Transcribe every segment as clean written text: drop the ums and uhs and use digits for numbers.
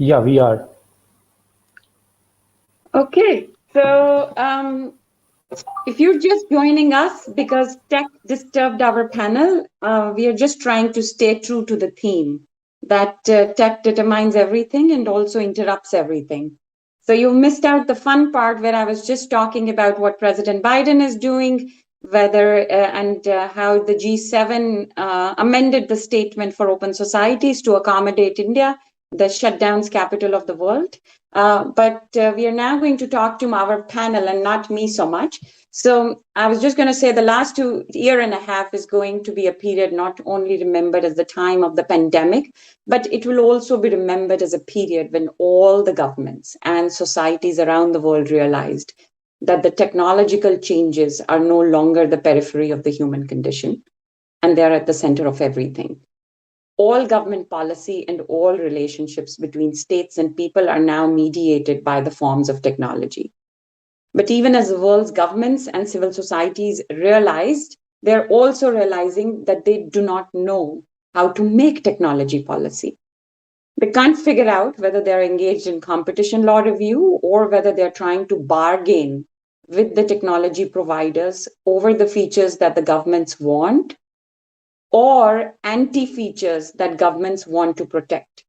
Yeah, we are. Okay, so if you're just joining us because tech disturbed our panel, we are just trying to stay true to the theme that tech determines everything and also interrupts everything. So you missed out the fun part where I was just talking about what President Biden is doing, whether and how the G7 amended the statement for open societies to accommodate India, the shutdown's capital of the world. But we are now going to talk to our panel and not me so much. So I was just going to say the last 2.5 years is going to be a period not only remembered as the time of the pandemic, but it will also be remembered as a period when all the governments and societies around the world realized that the technological changes are no longer the periphery of the human condition, and they're at the center of everything. All government policy and all relationships between states and people are now mediated by the forms of technology. But even as the world's governments and civil societies realized, they're also realizing that they do not know how to make technology policy. They can't figure out whether they're engaged in competition law review or whether they're trying to bargain with the technology providers over the features that the governments want or anti-features that governments want to protect.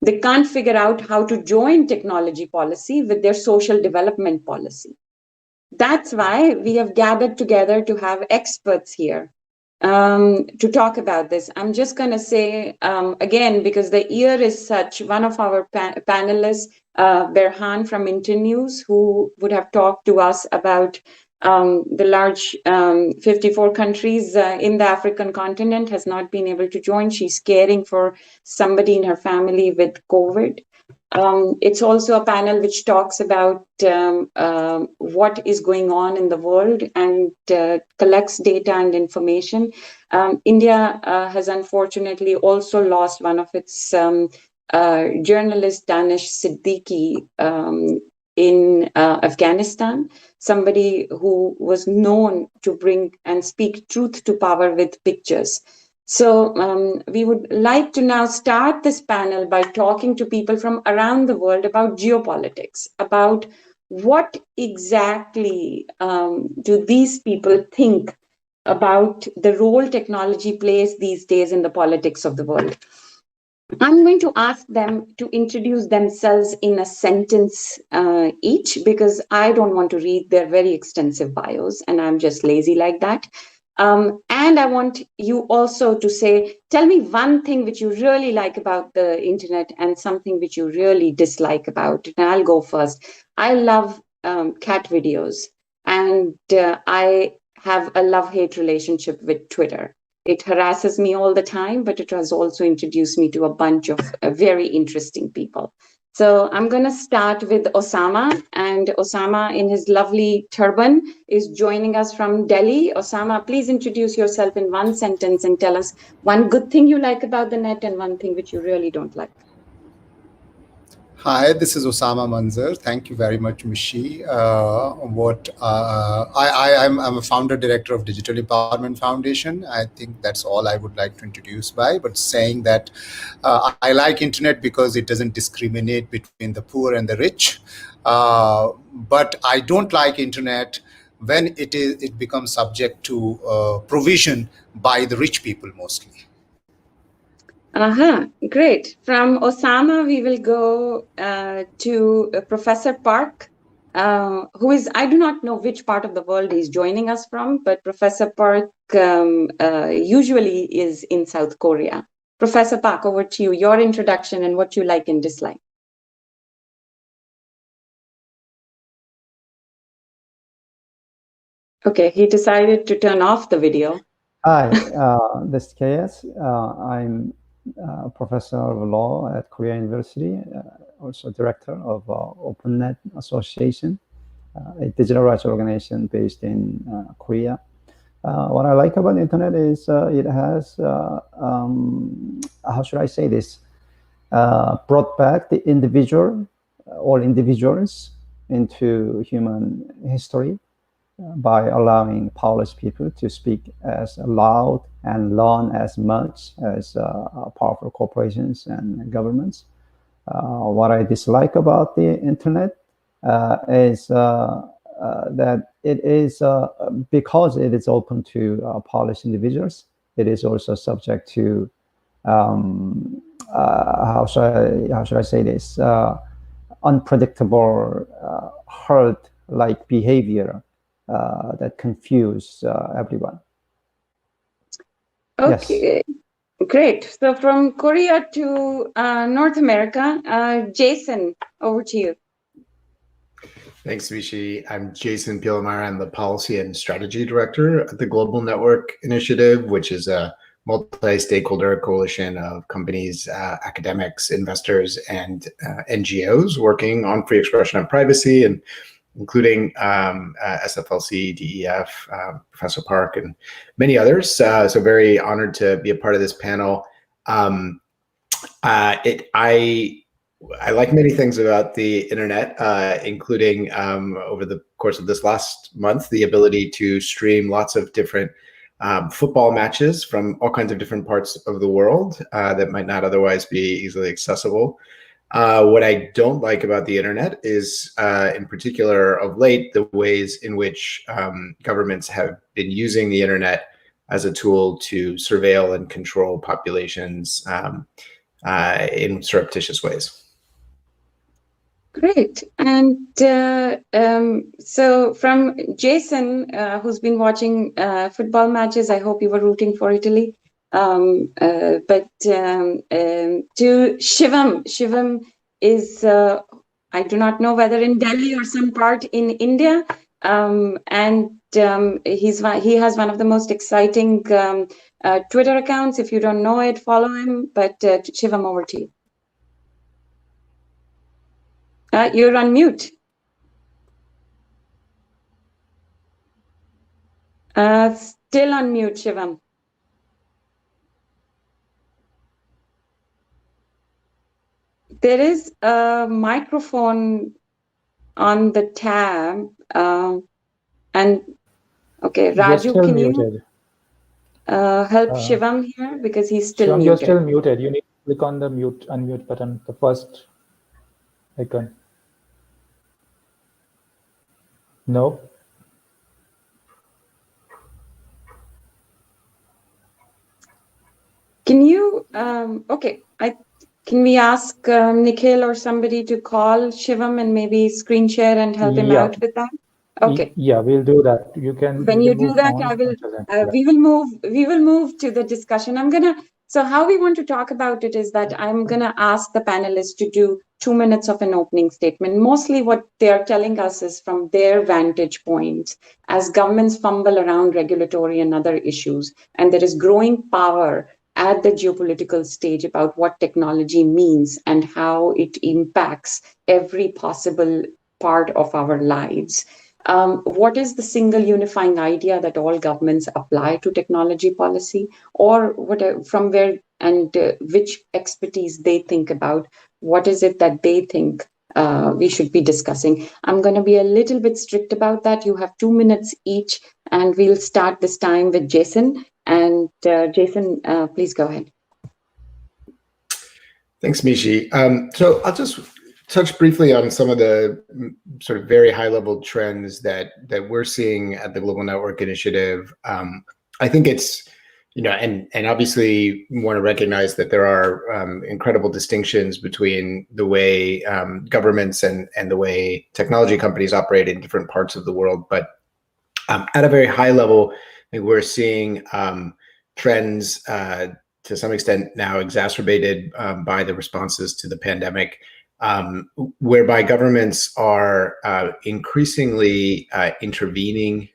They can't figure out how to join technology policy with their social development policy. That's why we have gathered together to have experts here to talk about this. I'm just going to say again, because the year is such, one of our panelists, Berhan from Internews, who would have talked to us about the large 54 countries in the African continent, has not been able to join. She's caring for somebody in her family with COVID. It's also a panel which talks about what is going on in the world and collects data and information. India has unfortunately also lost one of its journalists, Danish Siddiqui, in Afghanistan, somebody who was known to bring and speak truth to power with pictures. So we would like to now start this panel by talking to people from around the world about geopolitics, about what exactly do these people think about the role technology plays these days in the politics of the world. I'm going to ask them to introduce themselves in a sentence each, because I don't want to read their very extensive bios, and I'm just lazy like that. And I want you also to say, tell me one thing which you really like about the internet and something which you really dislike about it. And I'll go first. I love cat videos, and I have a love-hate relationship with Twitter. It harasses me all the time, but it has also introduced me to a bunch of very interesting people. So I'm going to start with Osama, and Osama in his lovely turban is joining us from Delhi. Osama, please introduce yourself in one sentence and tell us one good thing you like about the net and one thing which you really don't like. Hi, this is Osama Manzar. Thank you very much, Mishi. I'm a founder director of Digital Empowerment Foundation. I think that's all I would like to introduce by, but saying that I like internet because it doesn't discriminate between the poor and the rich. But I don't like internet when it becomes subject to provision by the rich people mostly. Great. From Osama, we will go to Professor Park, who is, I do not know which part of the world he's joining us from, but Professor Park usually is in South Korea. Professor Park, over to you, your introduction and what you like and dislike. Okay, he decided to turn off the video. Hi, this is KS. I'm professor of law at Korea University, also director of OpenNet Association, a digital rights organization based in Korea. What I like about the internet is it has, how should I say this, brought back the individual, all individuals into human history by allowing powerless people to speak as loud and learn as much as powerful corporations and governments. What I dislike about the internet is that it is because it is open to polished individuals. It is also subject to how should I say this, unpredictable herd-like behavior that confuse everyone. Okay, great. So from Korea to North America, Jason, over to you. Thanks, Vichy. I'm Jason Piomara. I'm the Policy and Strategy Director at the Global Network Initiative, which is a multi-stakeholder coalition of companies, academics, investors, and NGOs working on free expression and privacy, and including SFLC, DEF, Professor Park, and many others. So very honored to be a part of this panel. I like many things about the internet, including over the course of this last month, the ability to stream lots of different football matches from all kinds of different parts of the world that might not otherwise be easily accessible. What I don't like about the internet is, in particular of late, the ways in which governments have been using the internet as a tool to surveil and control populations in surreptitious ways. Great. And so from Jason, who's been watching football matches, I hope you were rooting for Italy. But to Shivam is, I do not know whether in Delhi or some part in India. And he has one of the most exciting Twitter accounts. If you don't know it, follow him. But Shivam, over to you. You're on mute. Still on mute, Shivam. There is a microphone on the tab. And okay, Raju, can you help Shivam here? Because he's still Shivam, muted. you're still muted. You need to click on the unmute button, the first icon. No. Can you, okay, can we ask Nikhil or somebody to call Shivam and maybe screen share and help him out with that? Okay. Yeah, we'll do that. You can. When you do that, I will. We will move to the discussion. So how we want to talk about it is that I'm gonna ask the panelists to do 2 minutes of an opening statement. Mostly what they are telling us is from their vantage point as governments fumble around regulatory and other issues, and there is growing power at the geopolitical stage about what technology means and how it impacts every possible part of our lives. What is the single unifying idea that all governments apply to technology policy, or from where and which expertise they think about? What is it that they think we should be discussing? I'm going to be a little bit strict about that. You have 2 minutes each, and we'll start this time with Jason. And Jason, please go ahead. Thanks, Mishi. So I'll just touch briefly on some of the sort of very high-level trends that we're seeing at the Global Network Initiative. I think it's, and obviously want to recognize that there are incredible distinctions between the way governments and the way technology companies operate in different parts of the world. But at a very high level, I think we're seeing trends to some extent now exacerbated by the responses to the pandemic, whereby governments are increasingly intervening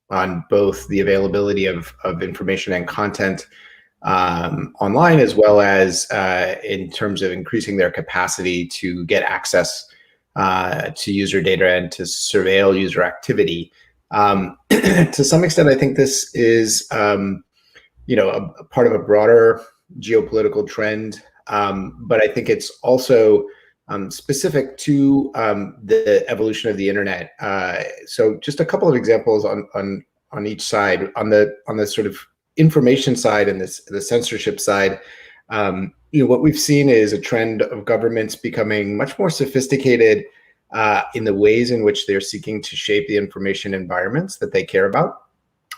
on both the availability of information and content online, as well as in terms of increasing their capacity to get access to user data and to surveil user activity. To some extent, I think this is a part of a broader geopolitical trend, but I think it's also specific to the evolution of the internet. So just a couple of examples on each side. On the sort of information side and the censorship side, What we've seen is a trend of governments becoming much more sophisticated in the ways in which they're seeking to shape the information environments that they care about.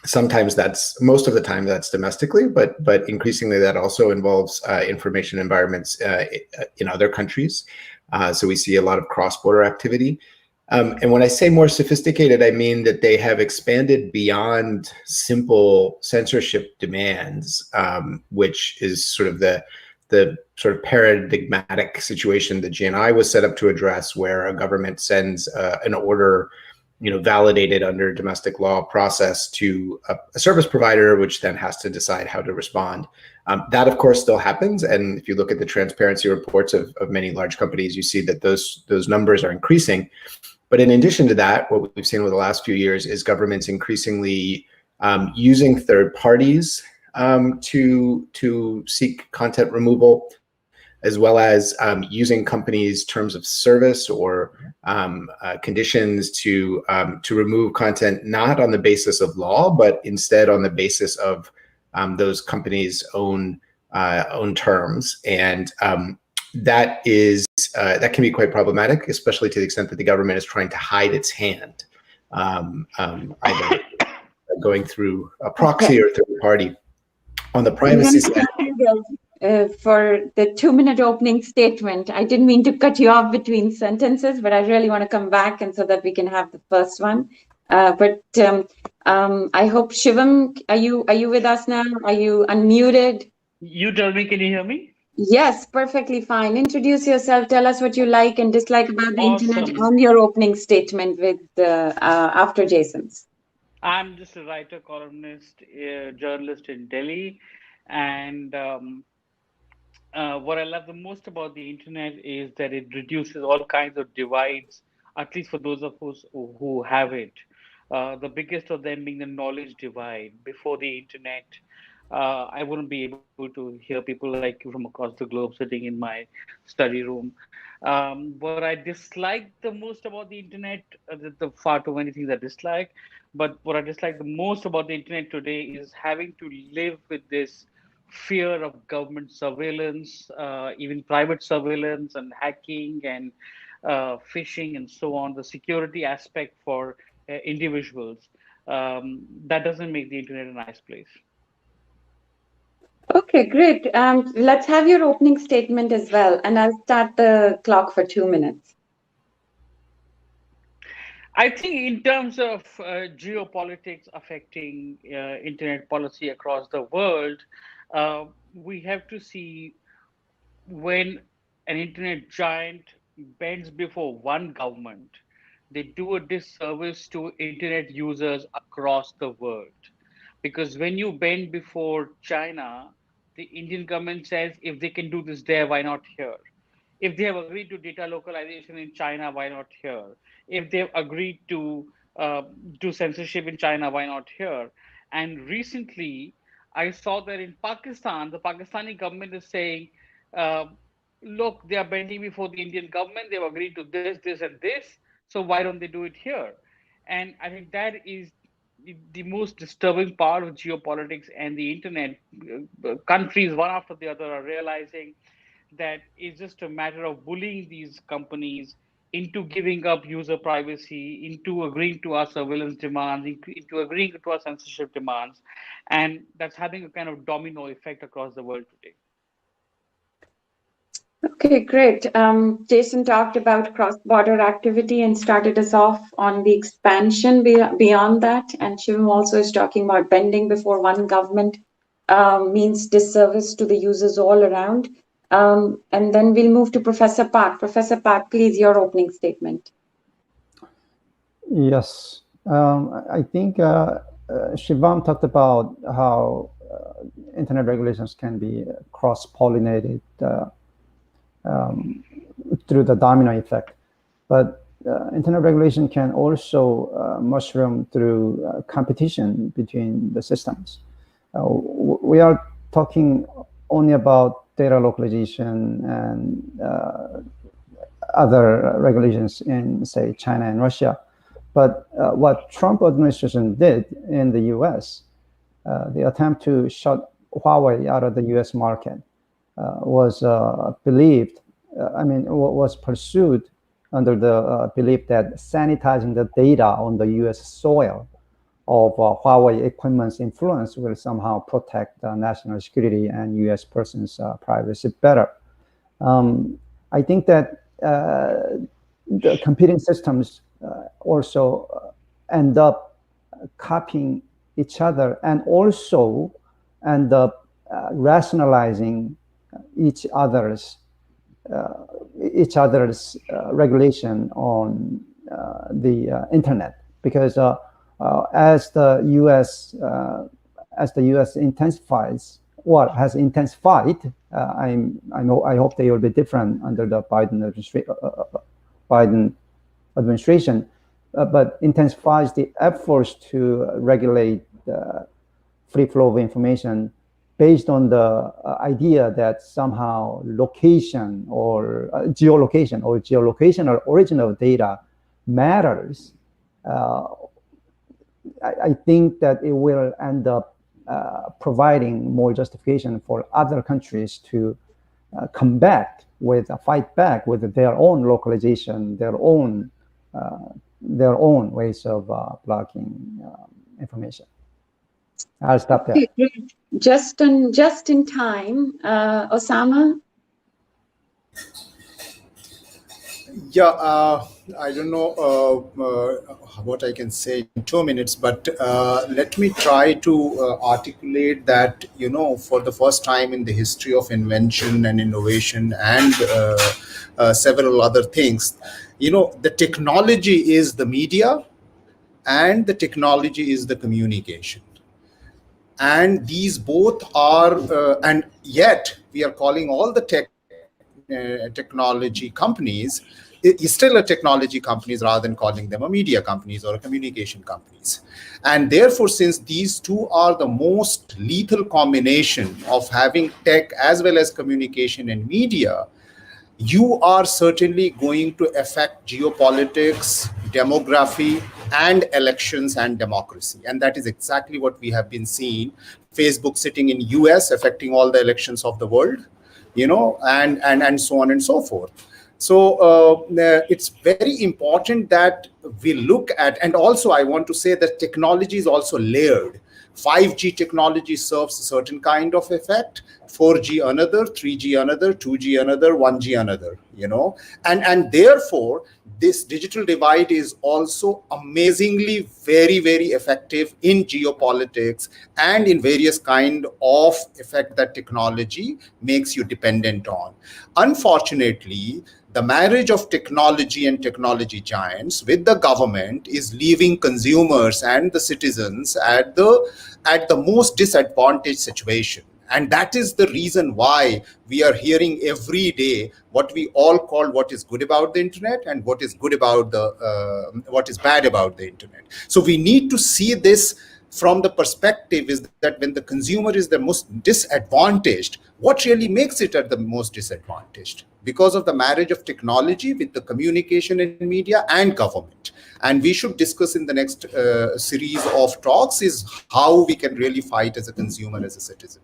Sometimes most of the time that's domestically, but increasingly that also involves information environments in other countries. So we see a lot of cross-border activity. And when I say more sophisticated, I mean that they have expanded beyond simple censorship demands, which is sort of the sort of paradigmatic situation that GNI was set up to address, where a government sends an order, validated under domestic law process to a service provider, which then has to decide how to respond. That, of course, still happens. And if you look at the transparency reports of many large companies, you see that those numbers are increasing. But in addition to that, what we've seen over the last few years is governments increasingly using third parties to seek content removal, as well as using companies' terms of service or conditions to remove content, not on the basis of law, but instead on the basis of those companies' own terms. And that can be quite problematic, especially to the extent that the government is trying to hide its hand, either going through a proxy or third party. On the privacy side, for the 2-minute opening statement, I didn't mean to cut you off between sentences, but I really want to come back and so that we can have the first one. I hope Shivam, are you with us now? Are you unmuted? You tell me, can you hear me? Yes, perfectly fine. Introduce yourself. Tell us what you like and dislike about the internet Awesome. on your opening statement with after Jason's. I'm just a writer, columnist, journalist in Delhi, and what I love the most about the internet is that it reduces all kinds of divides, at least for those of us who have it. The biggest of them being the knowledge divide. Before the internet, I wouldn't be able to hear people like you from across the globe sitting in my study room. What I dislike the most about the internet, the far too many things I dislike, but what I dislike the most about the internet today is having to live with this fear of government surveillance, even private surveillance and hacking and phishing and so on, the security aspect for individuals. That doesn't make the internet a nice place. Okay, great. Let's have your opening statement as well, and I'll start the clock for 2 minutes. I think in terms of geopolitics affecting internet policy across the world, we have to see when an internet giant bends before one government, they do a disservice to internet users across the world. Because when you bend before China, the Indian government says if they can do this there, why not here? If they have agreed to data localization in China, why not here? If they've agreed to do censorship in China, why not here? And recently, I saw that in Pakistan, the Pakistani government is saying, uh, look, they are bending before the Indian government. They've agreed to this, this, and this. So why don't they do it here? And I think that is the most disturbing part of geopolitics and the internet. Countries, one after the other, are realizing that it's just a matter of bullying these companies into giving up user privacy, into agreeing to our surveillance demands, into agreeing to our censorship demands. And that's having a kind of domino effect across the world today. Okay, great. Jason talked about cross-border activity and started us off on the expansion beyond that. And Shivam also is talking about bending before one government means disservice to the users all around. And then we'll move to Professor Park. Professor Park, please, your opening statement. Yes, I think Shivam talked about how internet regulations can be cross-pollinated through the domino effect. But internet regulation can also mushroom through competition between the systems. We are talking only about data localization and other regulations in, say, China and Russia. But what Trump administration did in the US, the attempt to shut Huawei out of the US market, was believed, was pursued under the belief that sanitizing the data on the U.S. soil of Huawei equipment's influence will somehow protect national security and U.S. persons' privacy better. I think that the competing systems also end up copying each other and also end up rationalizing each other's regulation on the internet, because as the U.S. intensifies, what has intensified, I hope they will be different under the Biden administration, but intensifies the efforts to regulate the free flow of information based on the idea that somehow location or geolocation or geolocational origin of data matters. I think that it will end up providing more justification for other countries to fight back with their own localization, their own ways of blocking information. I'll stop there. Okay, great. Just in time, Osama. Yeah, I don't know what I can say in 2 minutes, but let me try to articulate that, for the first time in the history of invention and innovation and several other things, the technology is the media and the technology is the communication. And these both are, and yet we are calling all the technology companies, it's still a technology companies rather than calling them a media companies or a communication companies. And therefore, since these two are the most lethal combination of having tech as well as communication and media, you are certainly going to affect geopolitics, demography, and elections and democracy. And that is exactly what we have been seeing. Facebook sitting in US affecting all the elections of the world, and so on and so forth. So it's very important that we look at, and also I want to say that technology is also layered. 5G technology serves a certain kind of effect, 4G another, 3G another, 2G another, 1G another, and therefore this digital divide is also amazingly very, very effective in geopolitics and in various kind of effect that technology makes you dependent on. Unfortunately, the marriage of technology and technology giants with the government is leaving consumers and the citizens at the most disadvantaged situation. And that is the reason why we are hearing every day what we all call what is good about the internet and what is good about what is bad about the internet. So we need to see this from the perspective is that when the consumer is the most disadvantaged, what really makes it at the most disadvantaged? Because of the marriage of technology with the communication and media and government. And we should discuss in the next series of talks is how we can really fight as a consumer, as a citizen.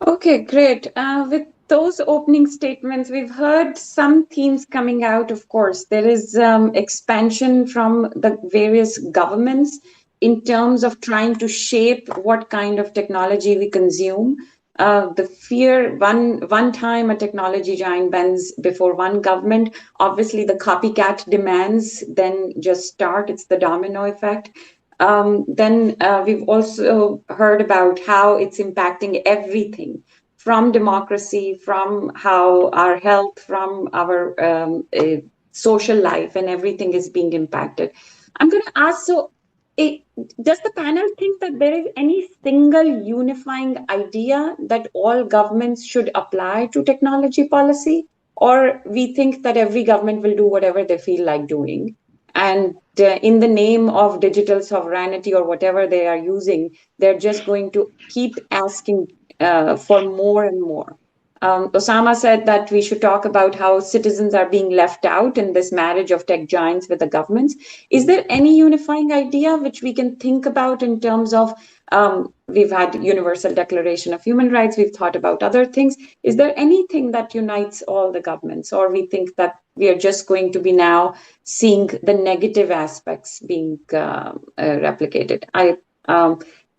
Okay, great. With those opening statements, we've heard some themes coming out, of course. There is expansion from the various governments in terms of trying to shape what kind of technology we consume. The fear, one time a technology giant bends before one government, obviously the copycat demands then just start, it's the domino effect. Then we've also heard about how it's impacting everything from democracy, from how our health, from our social life, and everything is being impacted. I'm going to ask, does the panel think that there is any single unifying idea that all governments should apply to technology policy? Or we think that every government will do whatever they feel like doing? And in the name of digital sovereignty or whatever they are using, they're just going to keep asking for more and more. Osama said that we should talk about how citizens are being left out in this marriage of tech giants with the governments. Is there any unifying idea which we can think about in terms of, we've had Universal Declaration of Human Rights, we've thought about other things. Is there anything that unites all the governments, or we think that we are just going to be now seeing the negative aspects being replicated?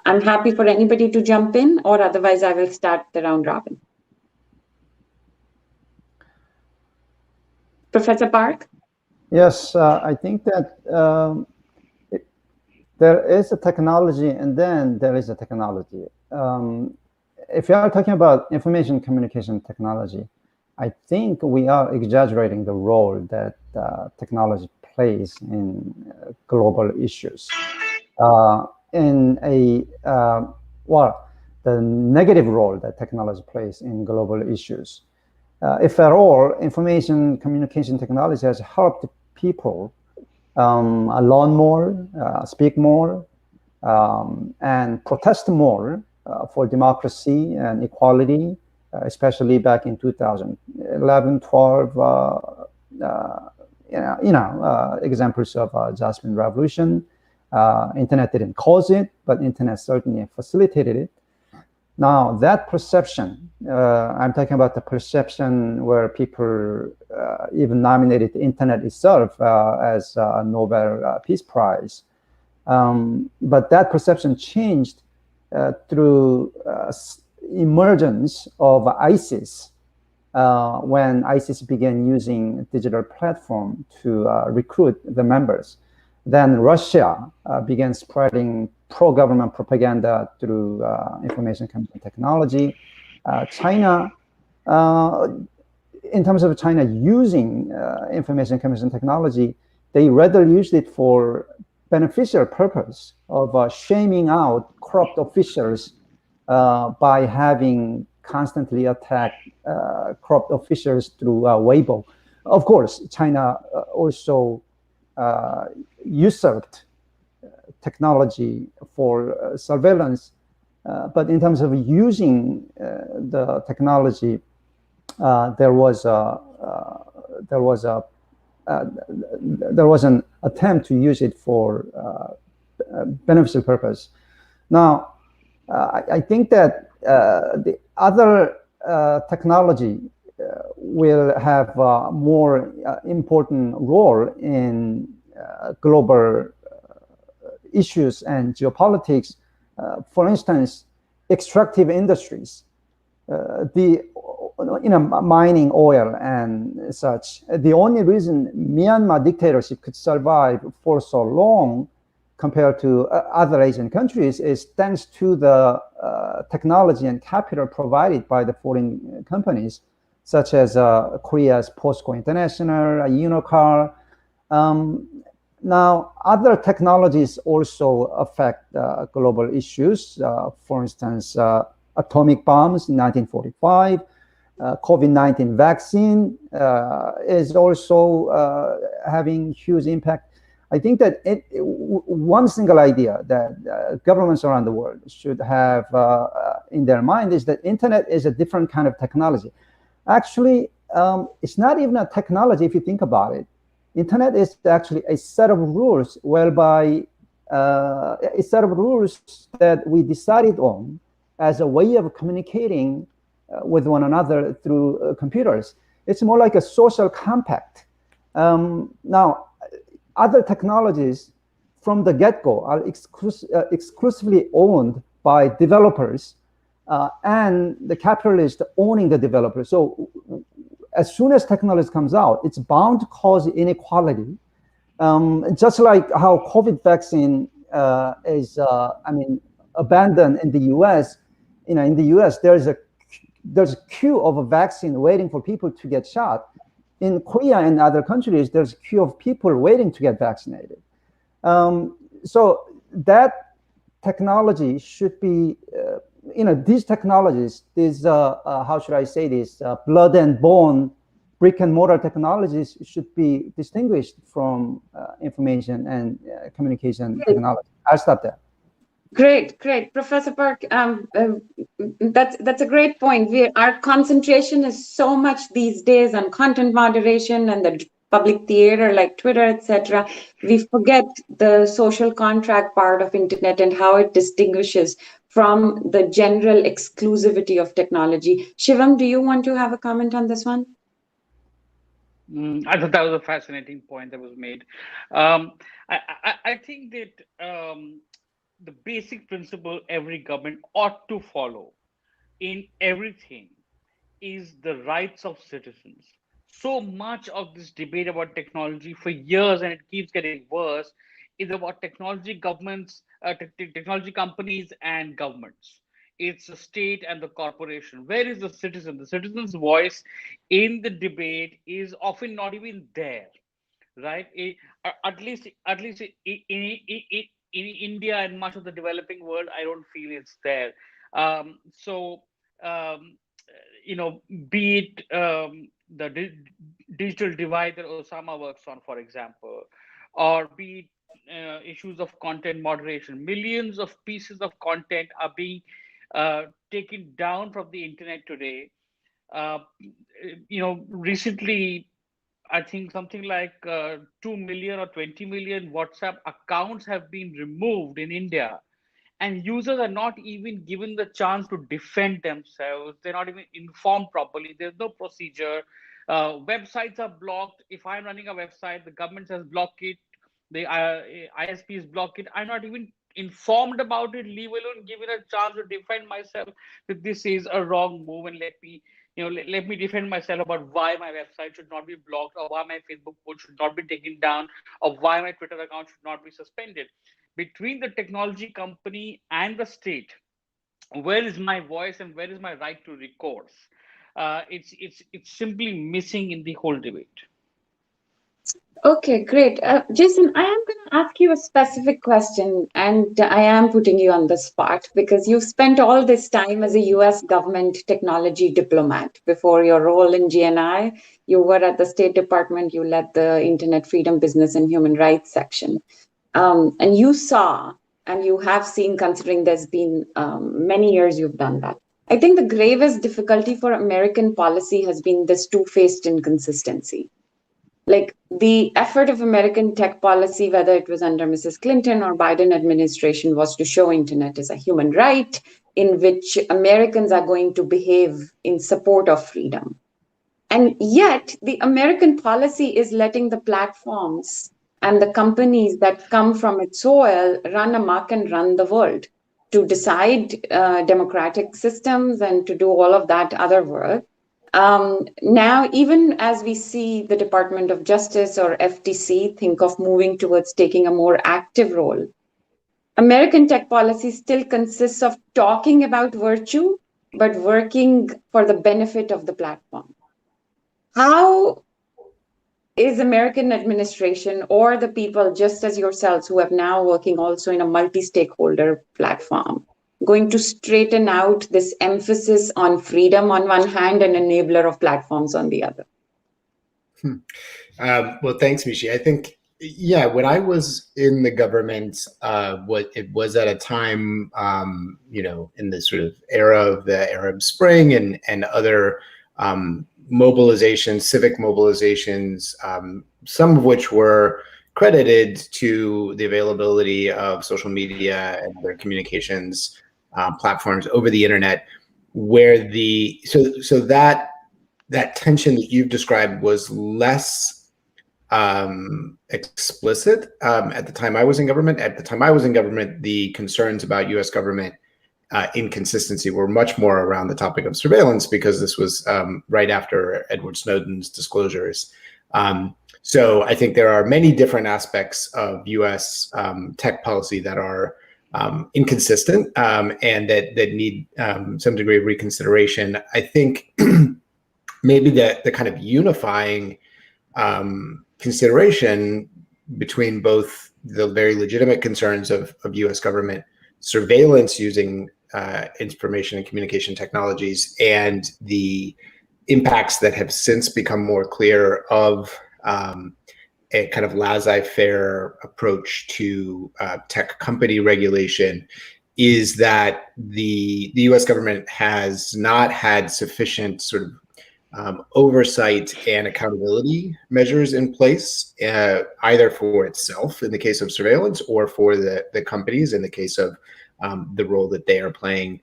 I'm happy for anybody to jump in, or otherwise I will start the round robin. Professor Park? Yes, I think that there is a technology and then there is a technology. If you are talking about information communication technology, I think we are exaggerating the role that technology plays in global issues. The negative role that technology plays in global issues. If at all, information communication technology has helped people learn more, speak more, and protest more for democracy and equality, especially back in 2011, 12, examples of Jasmine Revolution. Internet didn't cause it, but internet certainly facilitated it. Now, that perception, I'm talking about the perception where people even nominated the internet itself as a Nobel Peace Prize. But that perception changed through emergence of ISIS, when ISIS began using digital platform to recruit the members. Then Russia began spreading pro-government propaganda through information communication technology. China, in terms of China using information communication technology, they rather used it for beneficial purpose of shaming out corrupt officials by having constantly attacked corrupt officials through Weibo. Of course, China also usurped technology for surveillance, but in terms of using the technology, there was an attempt to use it for beneficial purpose. Now, I think that the other technology will have a more important role in global issues and geopolitics. For instance, extractive industries, mining oil and such. The only reason Myanmar dictatorship could survive for so long compared to other Asian countries is thanks to the technology and capital provided by the foreign companies, such as Korea's POSCO International, Unicar. Now, other technologies also affect global issues. For instance, atomic bombs in 1945, COVID-19 vaccine is also having huge impact. I think that one single idea that governments around the world should have in their mind is that internet is a different kind of technology. Actually, it's not even a technology if you think about it. Internet is actually a set of rules whereby a set of rules that we decided on as a way of communicating with one another through computers. It's more like a social compact. Now, other technologies from the get-go are exclusively owned by developers and the capitalists owning the developers. So as soon as technology comes out, it's bound to cause inequality. Just like how COVID vaccine is, abandoned in the U.S. In the U.S. there's a queue of a vaccine waiting for people to get shot. In Korea and other countries, there's a queue of people waiting to get vaccinated. So that technology should be, these technologies, these, how should I say this, blood and bone, brick and mortar technologies should be distinguished from information and communication technology. I'll stop there. Great, great, Professor Park. That's a great point. Our concentration is so much these days on content moderation and the public theater like Twitter, etc. We forget the social contract part of internet and how it distinguishes from the general exclusivity of technology. Shivam, do you want to have a comment on this one? I thought that was a fascinating point that was made. Um, I think that the basic principle every government ought to follow in everything is the rights of citizens. So much of this debate about technology for years, and it keeps getting worse, is about technology governments, technology companies, and governments. It's the state and the corporation. Where is the citizen? The citizen's voice in the debate is often not even there, right? At least in India and much of the developing world, I don't feel it's there. So um, be it the digital divide that Osama works on, for example, or be it issues of content moderation. Millions of pieces of content are being taken down from the internet today. Uh, Recently, I think something like 2 million or 20 million WhatsApp accounts have been removed in India, and users are not even given the chance to defend themselves. They're not even informed properly. There's no procedure. Websites are blocked. If I'm running a website, the government has blocked it. The ISPs block it. I'm not even informed about it, leave alone given a chance to defend myself that this is a wrong move, and let me defend myself about why my website should not be blocked, or why my Facebook post should not be taken down, or why my Twitter account should not be suspended. Between the technology company and the state, where is my voice and where is my right to recourse? It's simply missing in the whole debate. Okay, great. Jason, I am going to ask you a specific question, and I am putting you on the spot because you've spent all this time as a US government technology diplomat. Before your role in GNI, you were at the State Department, you led the Internet Freedom, Business, and Human Rights section. And you saw, and you have seen, considering there's been many years you've done that. I think the gravest difficulty for American policy has been this two-faced inconsistency. Like the effort of American tech policy, whether it was under Mrs. Clinton or Biden administration, was to show internet as a human right in which Americans are going to behave in support of freedom. And yet the American policy is letting the platforms and the companies that come from its soil run amok and run the world to decide democratic systems and to do all of that other work. Now, even as we see the Department of Justice or FTC think of moving towards taking a more active role, American tech policy still consists of talking about virtue, but working for the benefit of the platform. How is American administration or the people just as yourselves who are now working also in a multi-stakeholder platform going to straighten out this emphasis on freedom on one hand and enabler of platforms on the other? Well, thanks, Mishi. I think, yeah, when I was in the government, it was at a time, in the sort of era of the Arab Spring and other mobilizations, civic mobilizations, some of which were credited to the availability of social media and other communications platforms over the internet, where that tension that you've described was less explicit at the time I was in government. At the time I was in government, the concerns about U.S. government inconsistency were much more around the topic of surveillance, because this was right after Edward Snowden's disclosures. So I think there are many different aspects of U.S. Tech policy that are inconsistent and that need some degree of reconsideration. I think maybe the kind of unifying consideration between both the very legitimate concerns of U.S. government surveillance using information and communication technologies and the impacts that have since become more clear of a kind of laissez-faire approach to tech company regulation is that the U.S. government has not had sufficient sort of oversight and accountability measures in place, either for itself in the case of surveillance or for the companies in the case of the role that they are playing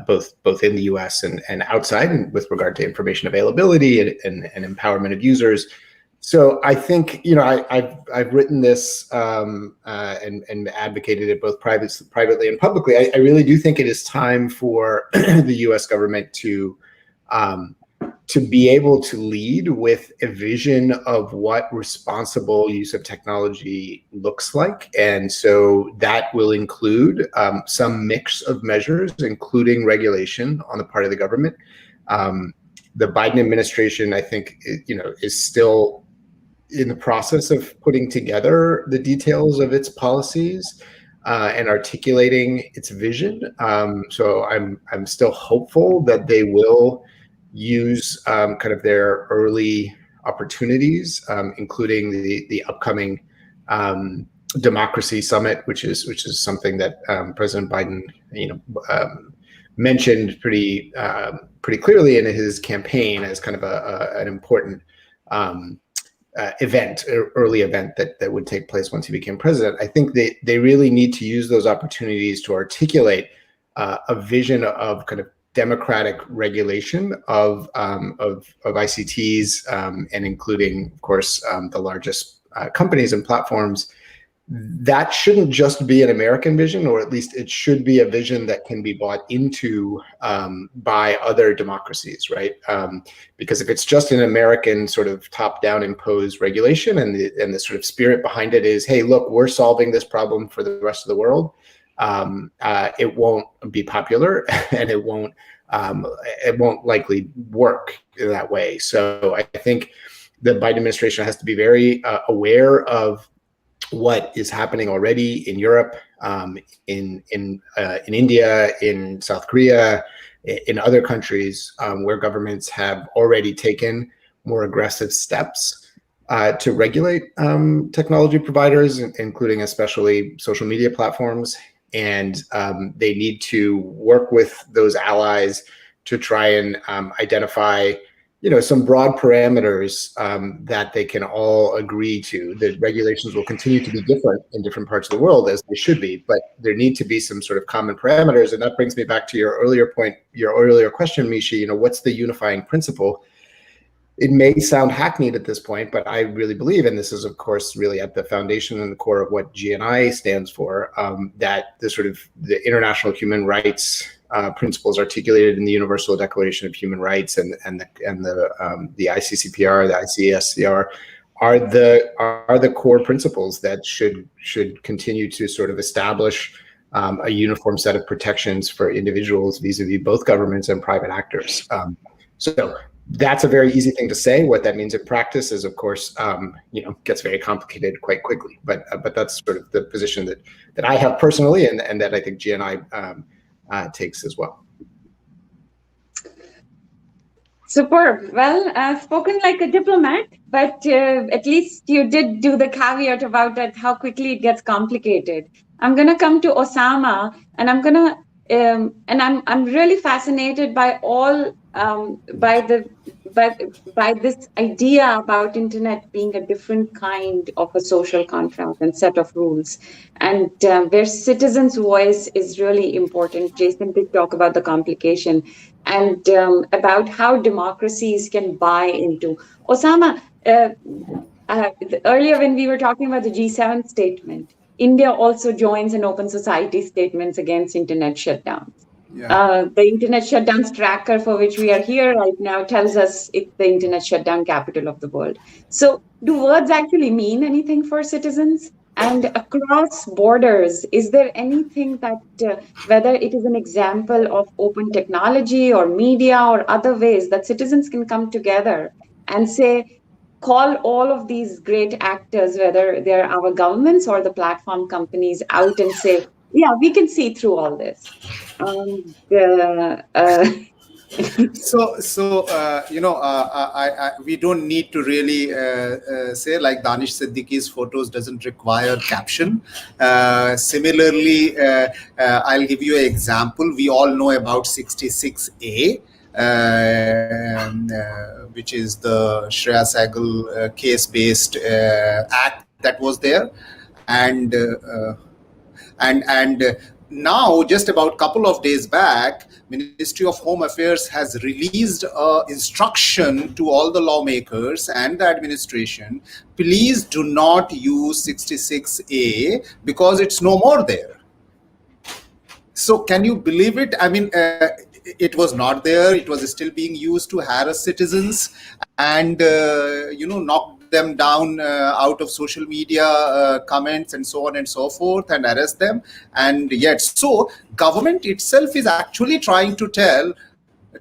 both in the U.S. and outside, and with regard to information availability and empowerment of users. So I think, you know, I've written this and advocated it both privately and publicly. I really do think it is time for the U.S. government to be able to lead with a vision of what responsible use of technology looks like. And so that will include some mix of measures, including regulation on the part of the government. The Biden administration, I think, you know, is still in the process of putting together the details of its policies and articulating its vision. So I'm still hopeful that they will use kind of their early opportunities, including the upcoming democracy summit, which is something that President Biden, you know, mentioned pretty clearly in his campaign as kind of an important early event that would take place once he became president. I think they really need to use those opportunities to articulate a vision of kind of democratic regulation of ICTs, and including, of course, the largest companies and platforms. That shouldn't just be an American vision, or at least it should be a vision that can be bought into by other democracies, right? Because if it's just an American sort of top-down imposed regulation, and the sort of spirit behind it is, hey, look, we're solving this problem for the rest of the world, it won't be popular, and it won't likely work in that way. So I think the Biden administration has to be very aware of what is happening already in Europe, in India, in South Korea, in other countries where governments have already taken more aggressive steps to regulate technology providers, including especially social media platforms. And they need to work with those allies to try and identify, you know, some broad parameters that they can all agree to. The regulations will continue to be different in different parts of the world, as they should be, but there need to be some sort of common parameters. And that brings me back to your earlier point, your earlier question, Misha, you know, what's the unifying principle? It may sound hackneyed at this point, but I really believe, and this is, of course, really at the foundation and the core of what GNI stands for, that the international human rights principles articulated in the Universal Declaration of Human Rights and the ICCPR, the ICSCR, are the core principles that should continue to sort of establish a uniform set of protections for individuals vis-a-vis both governments and private actors. So that's a very easy thing to say. What that means in practice is, of course, you know, gets very complicated quite quickly. But that's sort of the position that I have personally, and that I think GNI takes as well. Superb. Well, spoken like a diplomat, but at least you did do the caveat about that, how quickly it gets complicated. I'm going to come to Osama, and I'm going to, and I'm really fascinated by all, by this idea about internet being a different kind of a social contract and set of rules, and where citizens' voice is really important. Jason did talk about the complication and about how democracies can buy into. Osama, earlier when we were talking about the G7 statement, India also joins an open society statements against internet shutdowns. Yeah. The internet shutdowns tracker, for which we are here right now, tells us it's the internet shutdown capital of the world. So do words actually mean anything for citizens? And across borders, is there anything that, whether it is an example of open technology or media or other ways that citizens can come together and say, call all of these great actors, whether they're our governments or the platform companies, out and say, yeah, we can see through all this. we don't need to really say like Danish Siddiqui's photos doesn't require caption. Similarly, I'll give you an example. We all know about 66A, which is the Shreya Sehgal case-based act that was there, and now, just about a couple of days back, Ministry of Home Affairs has released instruction to all the lawmakers and the administration, please do not use 66A because it's no more there. So can you believe it? I mean, it was not there. It was still being used to harass citizens and, knock them down out of social media comments and so on and so forth and arrest them. And yet, so government itself is actually trying to tell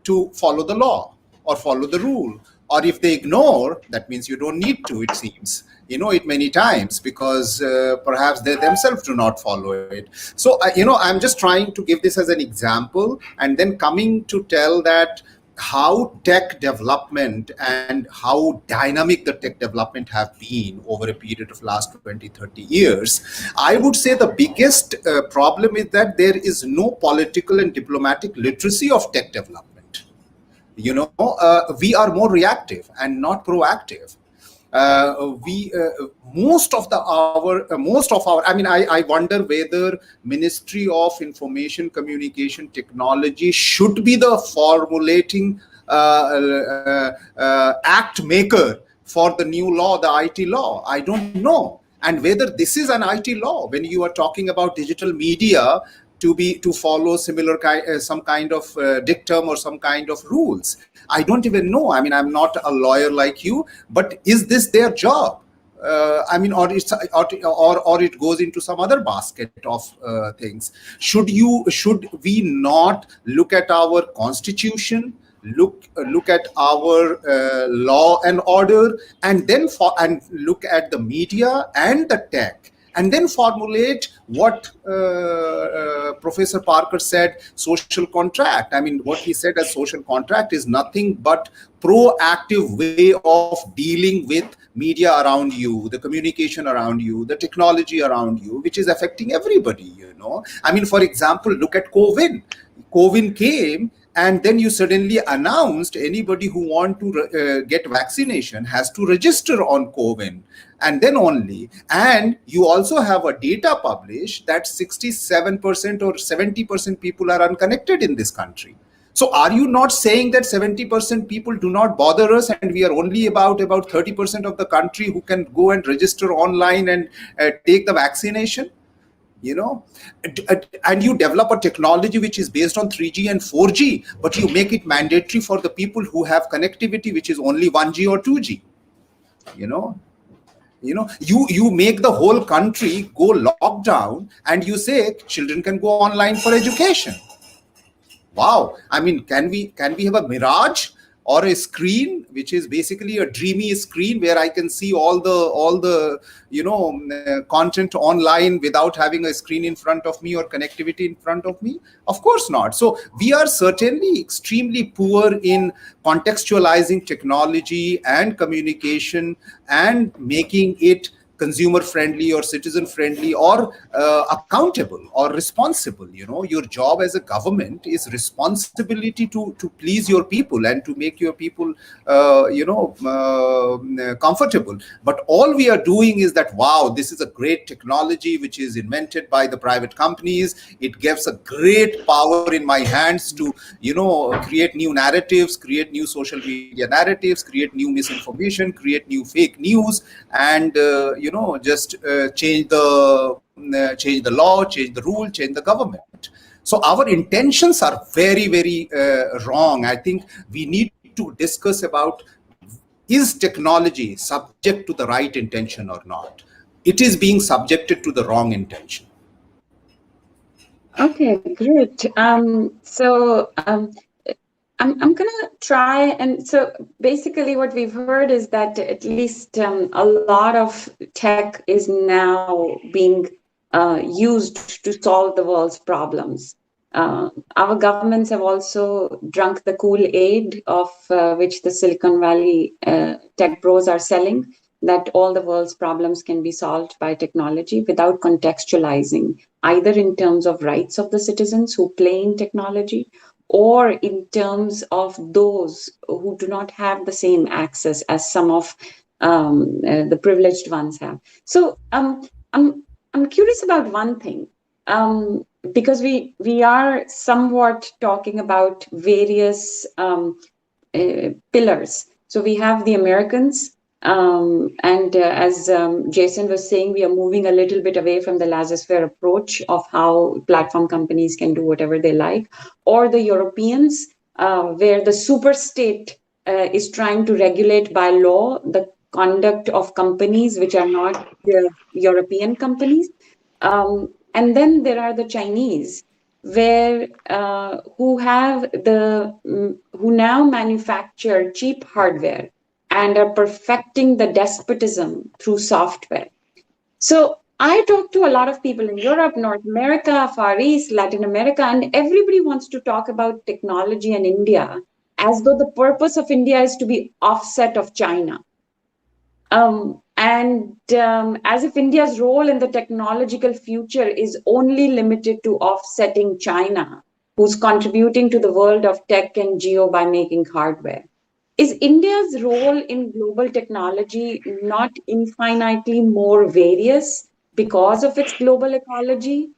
to follow the law or follow the rule. Or if they ignore, that means you don't need to, it seems. You know it many times because perhaps they themselves do not follow it. So, I'm just trying to give this as an example and then coming to tell that how tech development and how dynamic the tech development have been over a period of last 20, 30 years. I would say the biggest problem is that there is no political and diplomatic literacy of tech development. We are more reactive and not proactive. Most of our, I wonder whether Ministry of Information Communication Technology should be the formulating act maker for the new law, the IT law. I don't know. And whether this is an IT law, when you are talking about digital media, to follow similar some kind of dictum or some kind of rules. I don't even know. I mean, I'm not a lawyer like you, but is this their job? Or it goes into some other basket of things. Should we not look at our constitution, look at our law and order, and then look at the media and the tech, and then formulate what Professor Parker said, social contract. I mean, what he said as social contract is nothing but proactive way of dealing with media around you, the communication around you, the technology around you, which is affecting everybody, I mean, for example, look at COVID. COVID came, and then you suddenly announced anybody who want to get vaccination has to register on COVID, and then only. And you also have a data published that 67% or 70% people are unconnected in this country. So are you not saying that 70% people do not bother us, and we are only about 30% of the country who can go and register online and take the vaccination? And you develop a technology which is based on 3G and 4G, but you make it mandatory for the people who have connectivity which is only 1G or 2G. You make the whole country go lockdown, and you say children can go online for education. Wow. I mean, can we have a mirage or a screen which is basically a dreamy screen where I can see all the content online without having a screen in front of me or connectivity in front of me? Of course not. So we are certainly extremely poor in contextualizing technology and communication and making it consumer friendly or citizen friendly or accountable or responsible. Your job as a government is responsibility to please your people and to make your people comfortable. But all we are doing is that, wow, this is a great technology which is invented by the private companies. It gives a great power in my hands to create new narratives, create new social media narratives, create new misinformation, create new fake news, and just change the law, change the rule, change the government. So our intentions are very, very wrong. I think we need to discuss about, is technology subject to the right intention or not? It is being subjected to the wrong intention. Okay, great. I'm gonna try, and so basically what we've heard is that at least a lot of tech is now being used to solve the world's problems. our governments have also drunk the Kool-Aid of which the Silicon Valley tech bros are selling, that all the world's problems can be solved by technology without contextualizing, either in terms of rights of the citizens who play in technology, or in terms of those who do not have the same access as some of the privileged ones have. So I'm curious about one thing, because we are somewhat talking about various pillars. So we have the Americans, and as Jason was saying, we are moving a little bit away from the laissez-faire approach of how platform companies can do whatever they like, or the Europeans, where the super state is trying to regulate by law the conduct of companies which are not European companies. And then there are the Chinese, where who now manufacture cheap hardware and are perfecting the despotism through software. So I talk to a lot of people in Europe, North America, Far East, Latin America, and everybody wants to talk about technology and India as though the purpose of India is to be offset of China. As if India's role in the technological future is only limited to offsetting China, who's contributing to the world of tech and geo by making hardware. Is India's role in global technology not infinitely more various because of its global ecology?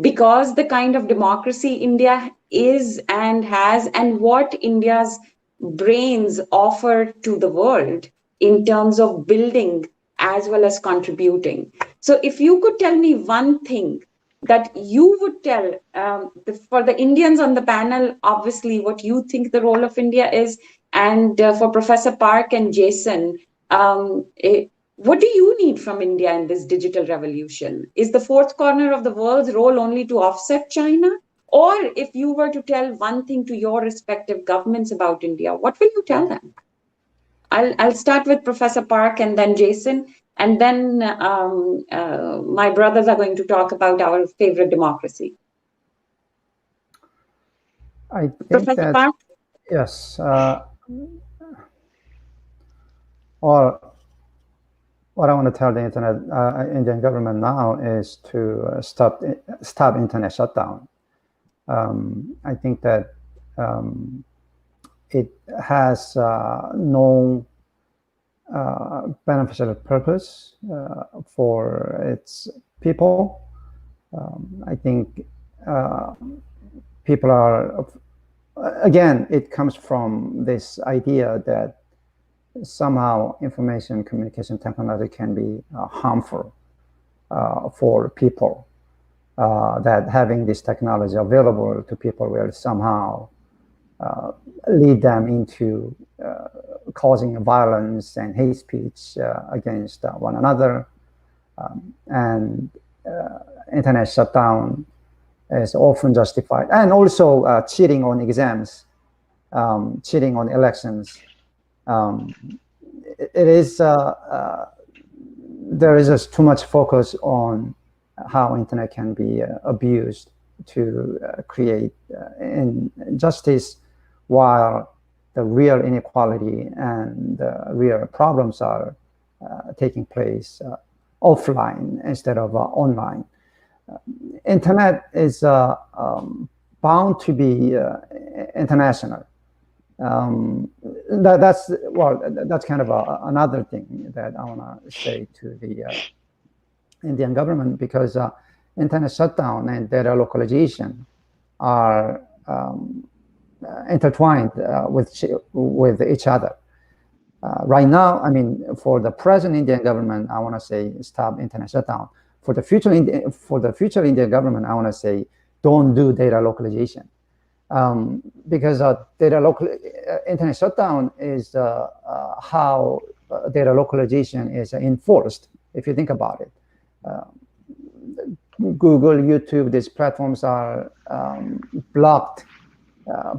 Because the kind of democracy India is and has, and what India's brains offer to the world in terms of building as well as contributing. So if you could tell me one thing that you would tell for the Indians on the panel, obviously what you think the role of India is, and for Professor Park and Jason, what do you need from India in this digital revolution? Is the fourth corner of the world's role only to offset China? Or if you were to tell one thing to your respective governments about India, what will you tell them? I'll start with Professor Park and then Jason, and then my brothers are going to talk about our favorite democracy. I think Professor that, Park? yes, or what I want to tell the Indian government now is to stop internet shutdown. I think that it has no beneficial purpose for its people. I think people are, again, it comes from this idea that somehow information communication technology can be harmful for people, that having this technology available to people will somehow lead them into causing violence and hate speech against one another. And internet shutdown is often justified. And also cheating on exams, cheating on elections. It is, there is just too much focus on how internet can be abused to create injustice, while the real inequality and real problems are taking place offline instead of online. Internet is bound to be international. That's kind of another thing that I want to say to the Indian government, because internet shutdown and data localization are intertwined with each other. Right now, I mean, for the present Indian government, I want to say stop internet shutdown. For the future Indian government, I want to say don't do data localization, because internet shutdown is how data localization is enforced. If you think about it, Google, YouTube, these platforms are blocked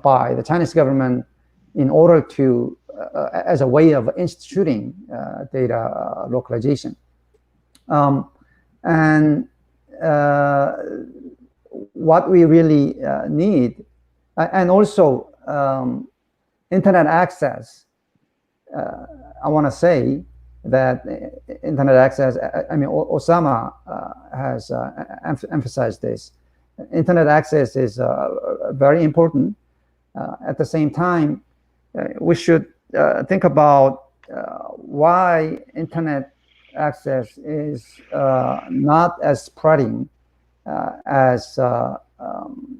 by the Chinese government in order to, as a way of instituting data localization. And what we really need, and also internet access. I want to say that internet access, I mean, Osama has emphasized this. Internet access is very important. At the same time, we should think about why internet access is not as spreading as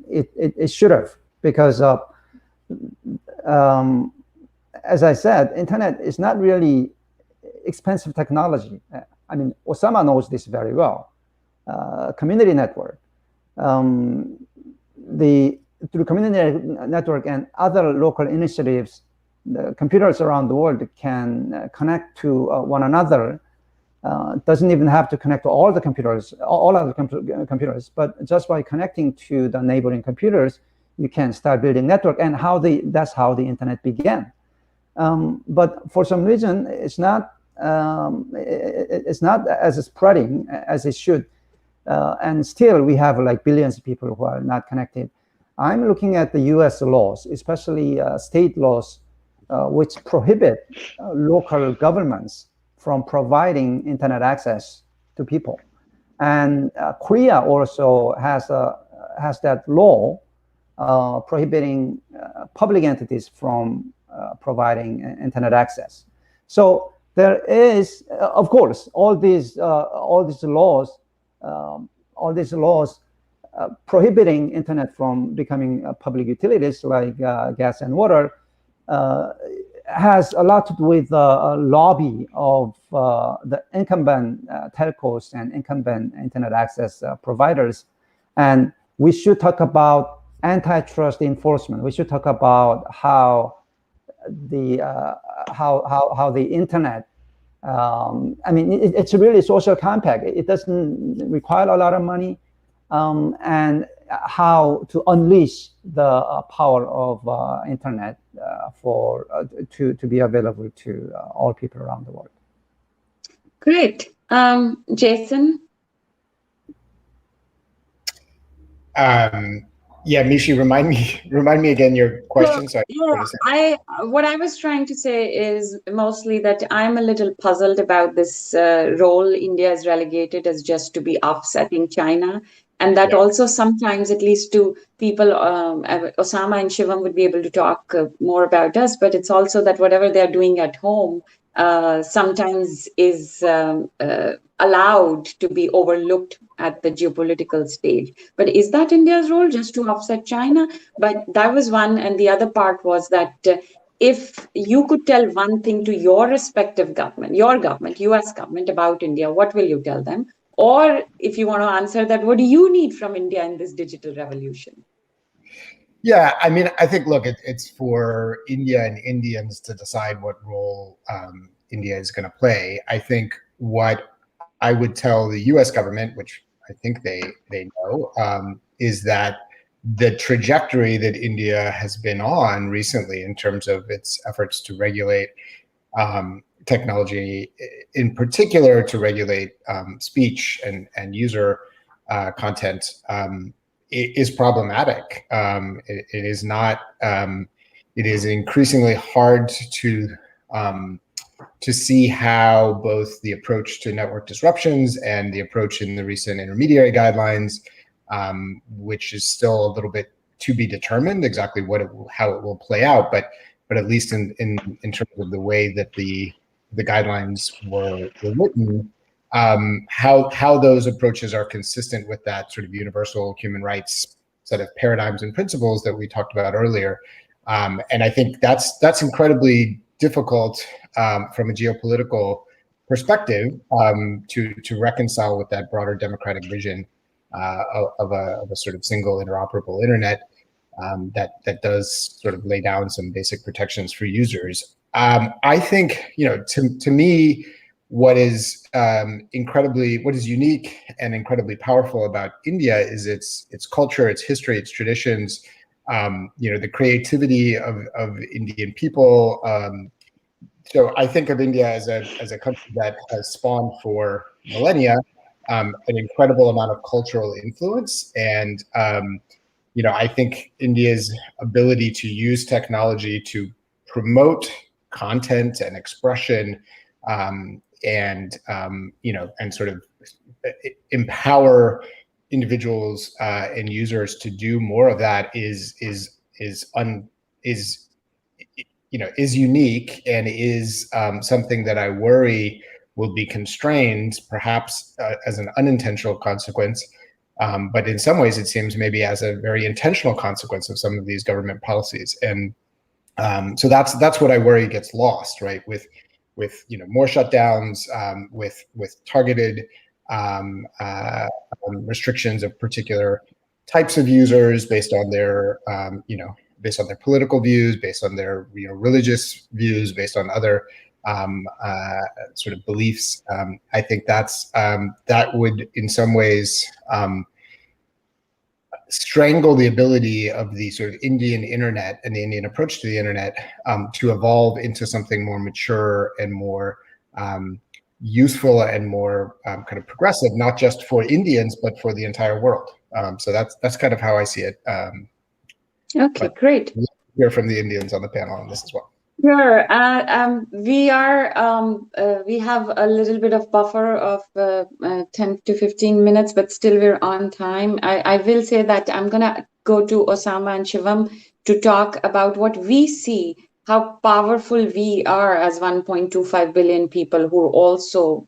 it should have, because as I said, internet is not really expensive technology. I mean, Osama knows this very well. Community network, through community network and other local initiatives, the computers around the world can connect to one another. Doesn't even have to connect to all the computers, all other computers, but just by connecting to the neighboring computers, you can start building network, and that's how the internet began. But for some reason, it's not as spreading as it should, and still we have like billions of people who are not connected. I'm looking at the U.S. laws, especially state laws, which prohibit local governments from providing internet access to people. And Korea also has that law prohibiting public entities from providing internet access. So there is, of course, all these laws prohibiting internet from becoming public utilities like gas and water has a lot to do with a lobby of the incumbent telcos and incumbent internet access providers. And we should talk about antitrust enforcement. We should talk about how the internet, I mean, it's a really social compact. It doesn't require a lot of money, and how to unleash the power of internet to be available to all people around the world. Great. Jason? Yeah, Mishi, remind me again your question. What I was trying to say is mostly that I'm a little puzzled about this role India is relegated as just to be offsetting China. And that also sometimes, at least to people, Osama and Shivam would be able to talk more about us, but it's also that whatever they're doing at home sometimes is allowed to be overlooked at the geopolitical stage. But is that India's role, just to offset China? But that was one. And the other part was that if you could tell one thing to your respective government, your government, US government about India, what will you tell them? Or if you want to answer that, what do you need from India in this digital revolution? Yeah, I mean, I think, look, it's for India and Indians to decide what role India is going to play. I think what I would tell the U.S. government, which I think they know, is that the trajectory that India has been on recently in terms of its efforts to regulate technology, in particular to regulate speech and user content, is problematic. It is not. It is increasingly hard to see how both the approach to network disruptions and the approach in the recent intermediary guidelines, which is still a little bit to be determined exactly how it will play out, but at least in terms of the way that the guidelines were written, how those approaches are consistent with that sort of universal human rights set of paradigms and principles that we talked about earlier. And I think that's incredibly difficult from a geopolitical perspective to reconcile with that broader democratic vision of a sort of single interoperable internet that does sort of lay down some basic protections for users. I think, to me, what is unique and incredibly powerful about India is its culture, its history, its traditions, the creativity of Indian people. So I think of India as a country that has spawned for millennia, an incredible amount of cultural influence. And, I think India's ability to use technology to promote content and expression, and sort of empower individuals and users to do more of that is unique, and is something that I worry will be constrained, perhaps as an unintentional consequence, but in some ways it seems maybe as a very intentional consequence of some of these government policies. And so that's what I worry gets lost, right? With more shutdowns, with targeted restrictions of particular types of users based on their based on their political views, based on their religious views, based on other sort of beliefs. I think that would in some ways strangle the ability of the sort of Indian internet and the Indian approach to the internet to evolve into something more mature and more useful and more kind of progressive, not just for Indians, but for the entire world. So that's kind of how I see it. Okay, great. We'll hear from the Indians on the panel on this as well. Sure. We have a little bit of buffer of 10 to 15 minutes, but still we're on time. I will say that I'm going to go to Osama and Shivam to talk about what we see, how powerful we are as 1.25 billion people who are also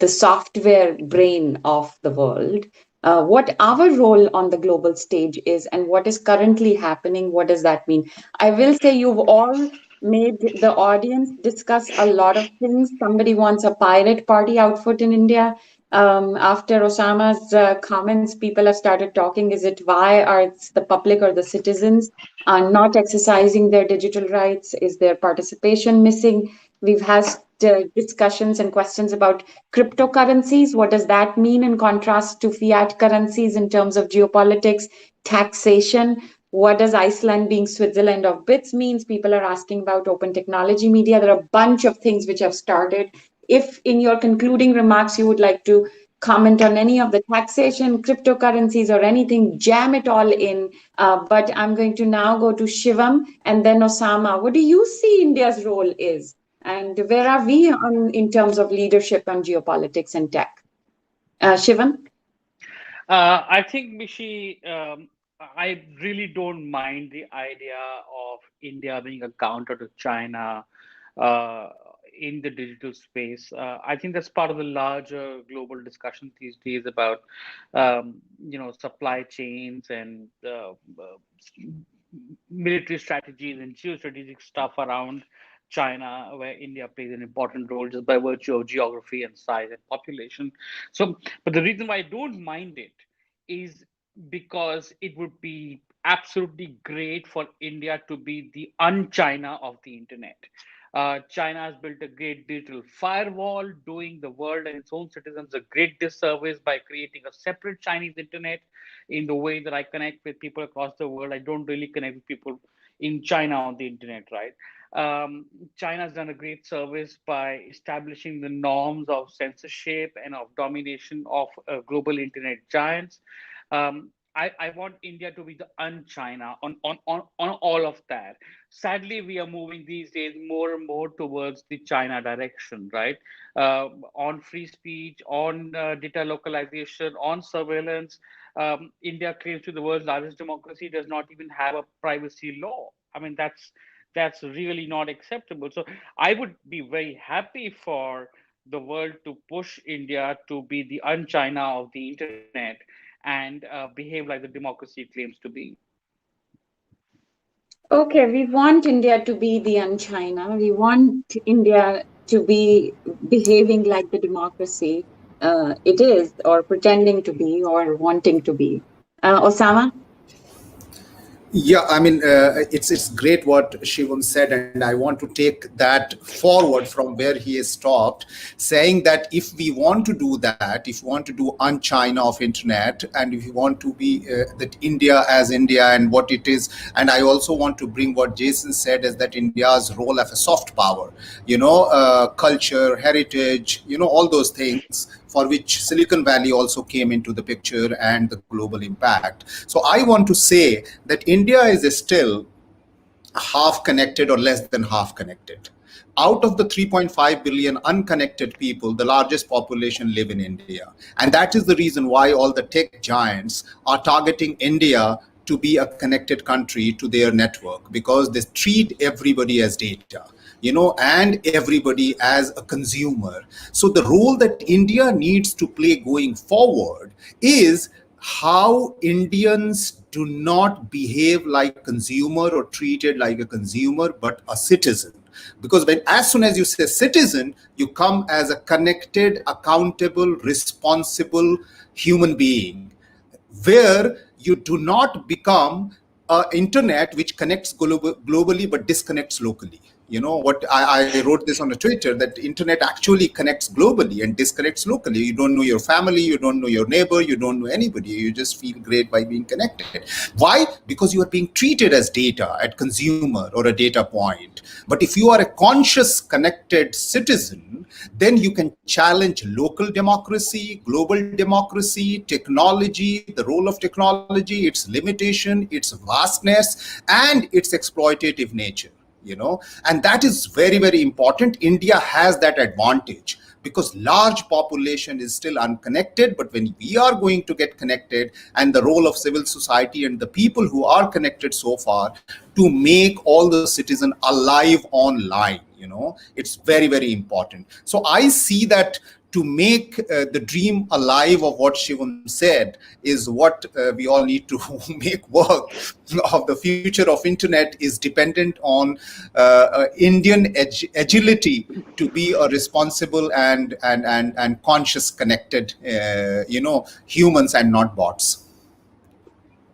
the software brain of the world. What our role on the global stage is and what is currently happening. What does that mean? I will say you've all made the audience discuss a lot of things. Somebody wants a pirate party outfit in India. After Osama's comments, people have started talking. Is it why are the public or the citizens are not exercising their digital rights? Is their participation missing? We've had discussions and questions about cryptocurrencies. What does that mean in contrast to fiat currencies in terms of geopolitics, taxation? What does Iceland being Switzerland of bits means? People are asking about open technology media. There are a bunch of things which have started. If in your concluding remarks, you would like to comment on any of the taxation, cryptocurrencies or anything, jam it all in. But I'm going to now go to Shivam and then Osama. What do you see India's role is? And where are we in terms of leadership on geopolitics and tech? Shivam? I think, Mishi, I really don't mind the idea of India being a counter to China in the digital space. I think that's part of the larger global discussion these days about, supply chains and military strategies and geostrategic stuff around China, where India plays an important role just by virtue of geography and size and population. So, but the reason why I don't mind it is because it would be absolutely great for India to be the un-China of the internet. China has built a great digital firewall, doing the world and its own citizens a great disservice by creating a separate Chinese internet. In the way that I connect with people across the world, I don't really connect with people in China on the internet, right? China's done a great service by establishing the norms of censorship and of domination of global internet giants. I want India to be the un-China on all of that. Sadly, we are moving these days more and more towards the China direction, right? On free speech, on data localization, on surveillance. India claims to be the world's largest democracy, does not even have a privacy law. I mean, that's really not acceptable. So I would be very happy for the world to push India to be the un-China of the internet and behave like the democracy it claims to be. Okay, we want India to be the un-China. We want India to be behaving like the democracy it is, or pretending to be, or wanting to be. Osama? Yeah, I mean, it's great what Shivam said, and I want to take that forward from where he has stopped, saying that if we want to do that, if we want to do un-China of internet, and if we want to be that India as India and what it is, and I also want to bring what Jason said is that India's role as a soft power, culture, heritage, all those things, for which Silicon Valley also came into the picture, and the global impact. So I want to say that India is still half connected or less than half connected. Out of the 3.5 billion unconnected people, the largest population live in India. And that is the reason why all the tech giants are targeting India to be a connected country to their network, because they treat everybody as data, and everybody as a consumer. So the role that India needs to play going forward is how Indians do not behave like consumer or treated like a consumer, but a citizen. Because as soon as you say citizen, you come as a connected, accountable, responsible human being, where you do not become an internet which connects globally but disconnects locally. What I wrote this on a Twitter, that internet actually connects globally and disconnects locally. You don't know your family, you don't know your neighbor, you don't know anybody. You just feel great by being connected. Why? Because you are being treated as data, at consumer or a data point. But if you are a conscious, connected citizen, then you can challenge local democracy, global democracy, technology, the role of technology, its limitation, its vastness, and its exploitative nature. And that is very, very important. India has that advantage because large population is still unconnected. But when we are going to get connected, and the role of civil society and the people who are connected so far to make all the citizen alive online, it's very, very important. So I see that to make the dream alive of what Shivam said is what we all need to make work of. The future of internet is dependent on Indian agility to be a responsible and conscious, connected, humans and not bots.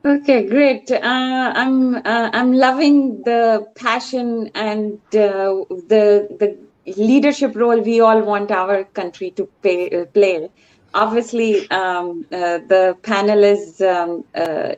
Okay, great. I'm loving the passion and the leadership role we all want our country to play. Obviously, the panel is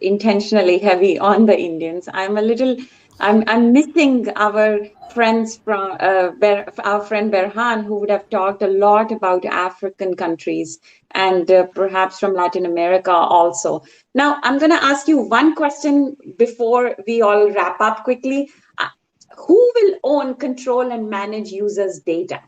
intentionally heavy on the Indians. I'm missing our friends from our friend Berhan, who would have talked a lot about African countries and perhaps from Latin America also. Now, I'm going to ask you one question before we all wrap up quickly. Who will own, control, and manage users' data?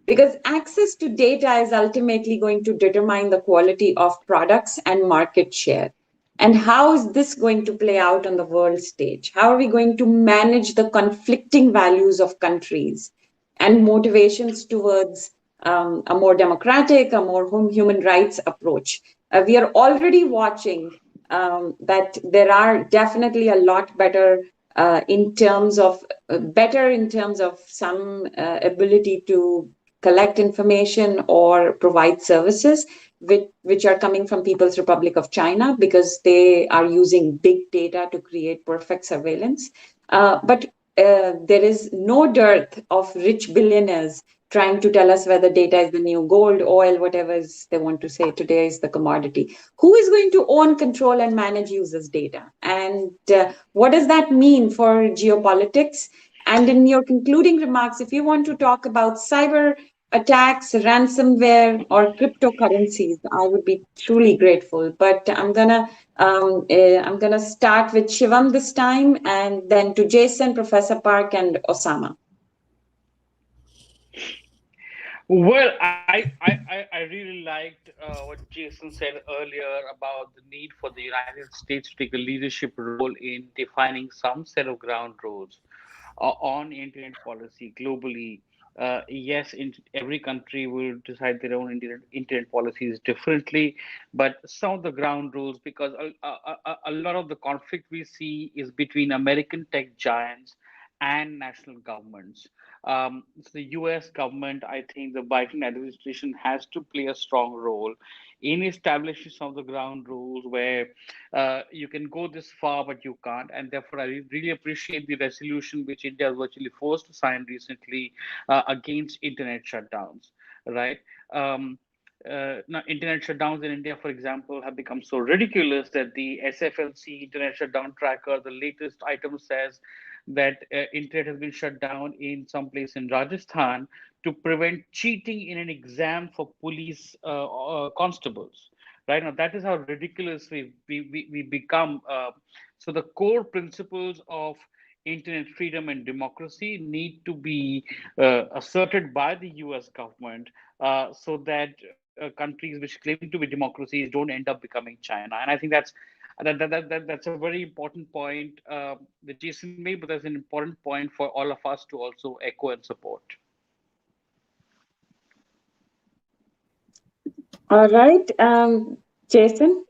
Because access to data is ultimately going to determine the quality of products and market share. And how is this going to play out on the world stage? How are we going to manage the conflicting values of countries and motivations towards a more democratic, a more human rights approach? We are already watching that there are definitely a lot better in terms of some ability to collect information or provide services which are coming from People's Republic of China, because they are using big data to create perfect surveillance. But there is no dearth of rich billionaires trying to tell us whether data is the new gold, oil, whatever they want to say today is the commodity. Who is going to own, control, and manage users' data? And what does that mean for geopolitics? And in your concluding remarks, if you want to talk about cyber attacks, ransomware, or cryptocurrencies, I would be truly grateful. But I'm gonna start with Shivam this time, and then to Jason, Professor Park, and Osama. Well, I really liked what Jason said earlier about the need for the United States to take a leadership role in defining some set of ground rules on internet policy globally. Yes, every country will decide their own internet policies differently, but some of the ground rules, because a lot of the conflict we see is between American tech giants and national governments. So the US government, I think the Biden administration has to play a strong role in establishing some of the ground rules where you can go this far, but you can't. And therefore, I really appreciate the resolution which India was virtually forced to sign recently against internet shutdowns, right? Um, Now, internet shutdowns in India, for example, have become so ridiculous that the SFLC Internet Shutdown Tracker, the latest item says that internet has been shut down in some place in Rajasthan to prevent cheating in an exam for police constables. Right now, that is how ridiculous we become. So the core principles of internet freedom and democracy need to be asserted by the US government, so that countries which claim to be democracies don't end up becoming China. And I think that's a very important point that Jason made, but that's an important point for all of us to also echo and support. All right, Jason.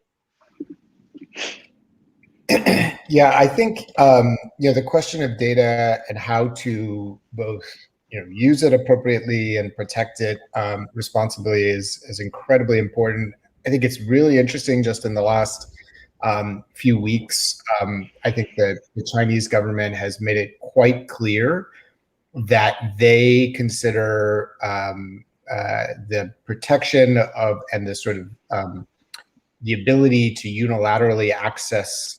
Yeah, I think the question of data and how to both use it appropriately and protect it responsibly is incredibly important. I think it's really interesting. Just in the last few weeks, I think that the Chinese government has made it quite clear that they consider the protection of and the sort of the ability to unilaterally access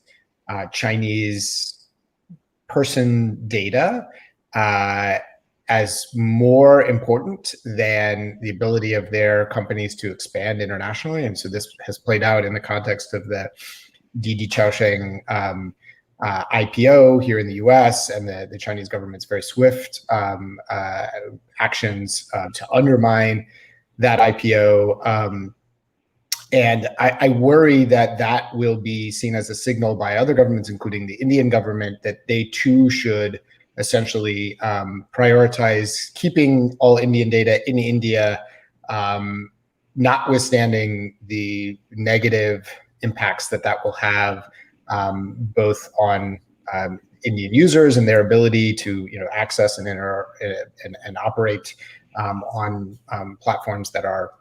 Chinese person data as more important than the ability of their companies to expand internationally. And so this has played out in the context of the Didi Chaosheng IPO here in the US and the Chinese government's very swift actions to undermine that IPO. And I worry that that will be seen as a signal by other governments, including the Indian government, that they too should essentially prioritize keeping all Indian data in India, notwithstanding the negative impacts that will have both on Indian users and their ability to access and and operate on platforms that are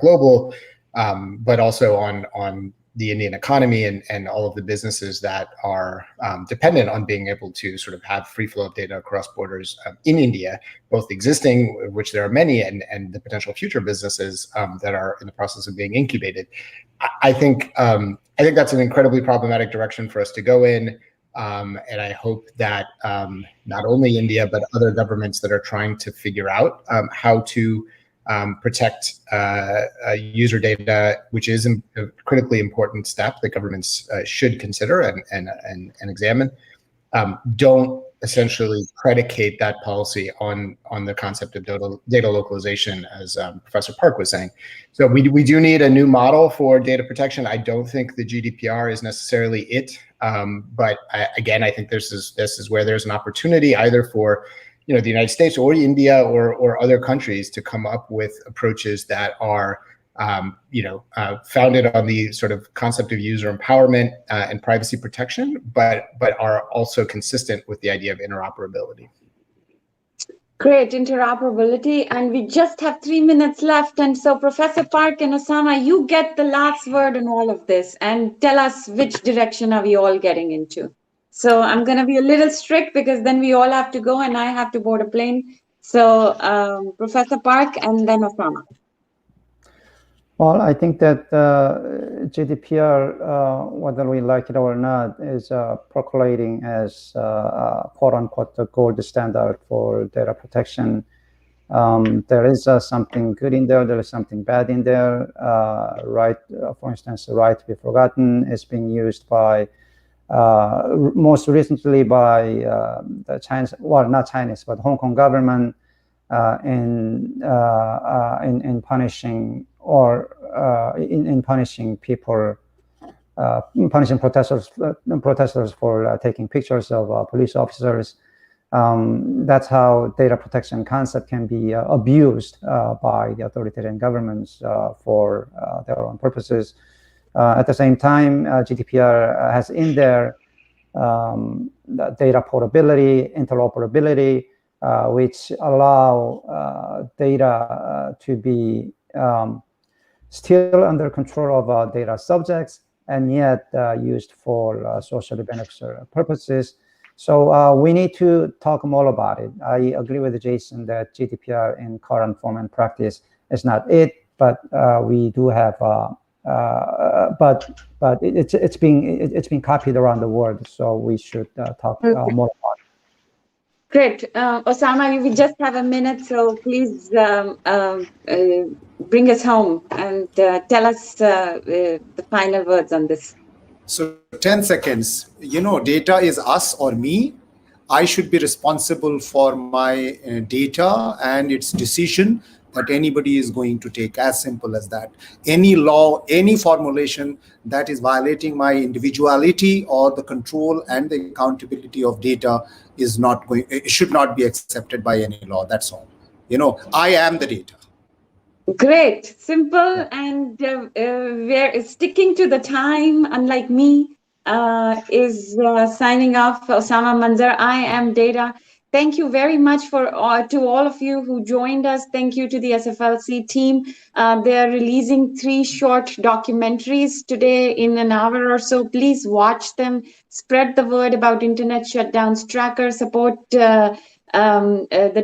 global. But also on the Indian economy and all of the businesses that are dependent on being able to sort of have free flow of data across borders in India, both existing, which there are many, and the potential future businesses that are in the process of being incubated. I think that's an incredibly problematic direction for us to go in. And I hope that not only India, but other governments that are trying to figure out how to protect user data, which is a critically important step that governments should consider and examine, don't essentially predicate that policy on the concept of data localization, as Professor Park was saying. So we do need a new model for data protection. I don't think the GDPR is necessarily it, but again, I think this is where there's an opportunity either for the United States or India or other countries to come up with approaches that are founded on the sort of concept of user empowerment and privacy protection, but are also consistent with the idea of interoperability. Great, interoperability. And we just have 3 minutes left. And so Professor Park and Osama, you get the last word in all of this and tell us which direction are we all getting into. So I'm going to be a little strict because then we all have to go and I have to board a plane. So Professor Park and then Osama. Well, I think that GDPR, whether we like it or not, is percolating as quote unquote the gold standard for data protection. There is something good in there. There is something bad in there. Right, for instance, the right to be forgotten is being used by most recently by the Chinese, well, not Chinese, but Hong Kong government in punishing in punishing people, punishing protesters for taking pictures of police officers. That's how data protection concept can be abused by the authoritarian governments for their own purposes. At the same time, GDPR has in there data portability, interoperability, which allow data to be still under control of data subjects and yet used for socially beneficial purposes. So we need to talk more about it. I agree with Jason that GDPR in current form and practice is not it, but we do have but it's being copied around the world, so we should talk more about it. Great. Osama, we just have a minute, so please bring us home and tell us the final words on this. So 10 seconds, data is us or me. I should be responsible for my data and its decision that anybody is going to take, as simple as that. Any law, any formulation that is violating my individuality or the control and the accountability of data is not going, it should not be accepted by any law. That's all. I am the data. Great, simple, and we're sticking to the time, unlike me, is signing off. Osama Manzar, I am data. Thank you very much to all of you who joined us. Thank you to the SFLC team. They are releasing 3 short documentaries today in an hour or so. Please watch them. Spread the word about Internet Shutdowns Tracker. Support the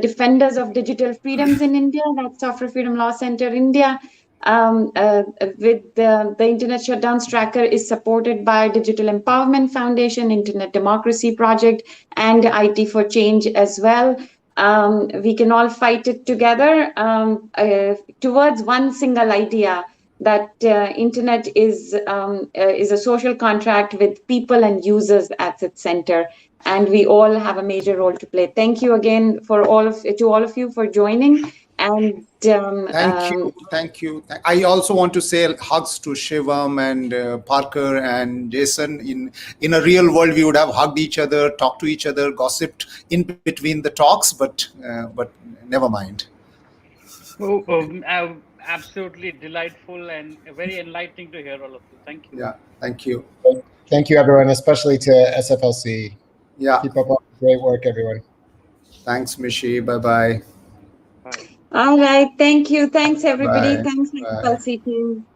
defenders of digital freedoms in India, that's Software Freedom Law Center India. With the Internet Shutdowns Tracker is supported by Digital Empowerment Foundation, Internet Democracy Project, and IT for Change as well. We can all fight it together towards one single idea, that internet is a social contract with people and users at its center, and we all have a major role to play. Thank you again to all of you for joining. And Thank you. I also want to say hugs to Shivam and Parker and Jason. In a real world, we would have hugged each other, talked to each other, gossiped in between the talks, but never mind. Absolutely delightful and very enlightening to hear all of you. Thank you. Yeah, thank you. Thank you, everyone, especially to SFLC. Yeah. Keep up all the great work, everyone. Thanks, Mishi. Bye-bye. Bye. All right. Thank you. Thanks, everybody. Bye. Thanks, Bye. SFLC team.